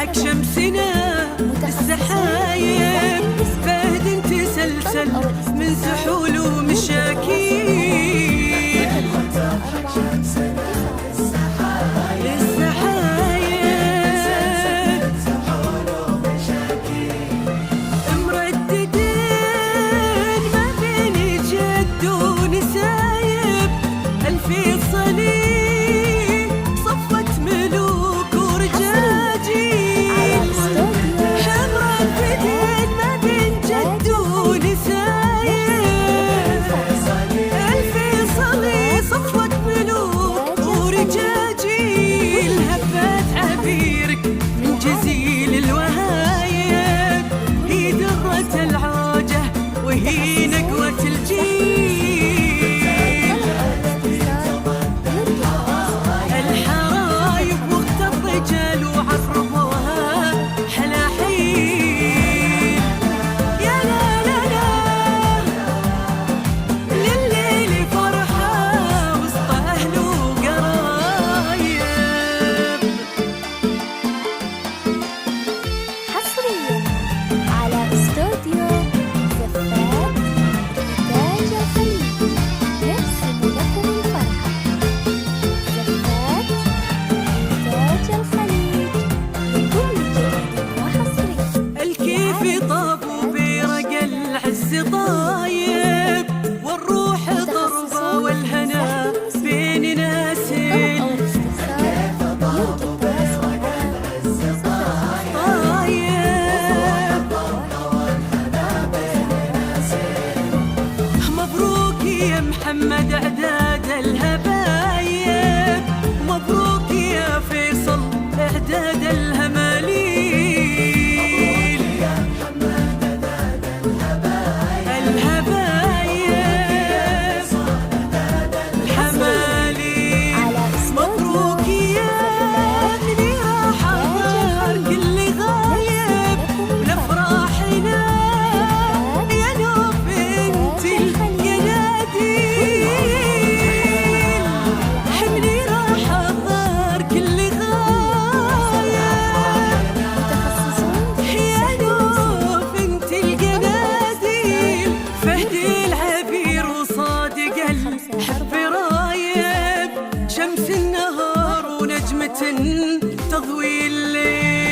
لك شمسنا السحايب، فهد تسلسل من سحول ومشاكيل. للسحايب مرددين ما بين جد ونسايب، الفيصلي صفت ملوك ورجاجيل. مرددين ما بين جد ونسايب، الفيصلي صفت ملوك ورجاجيل. هبات عبيرك من جزيل الوهايب، هي درة العوجة وهي نقوة الجيل. الحرايب وقت الرجال وعربوها حلاحيل. يا لا لا لا للليل فرحة وسط أهل وقرايب. حصريا على استوديو زفات إنتاج الخليج، نرسم لكم الفرحة. زفات إنتاج الخليج لكل جديد وحصري. الكيف طاب وبيرق العز طايب، والروح ضربة والهنا بين ناسين. أو الاستفسار يرجى التواصل طايب مبروك يا محمد اعداد الهبايب، مبروك يا فيصل اعداد الهماليل. الهبايب الحماليل على مبروك يا ابني راح أغار كل غايب، ولأفراحنا يا نوف انت اليناديل. حملي راح أغار كل غايب، متخصصون يا نوف انت القناديل. فهد العبير وصادق الحب رايب، شمس النهار ونجمة تضوي الليل.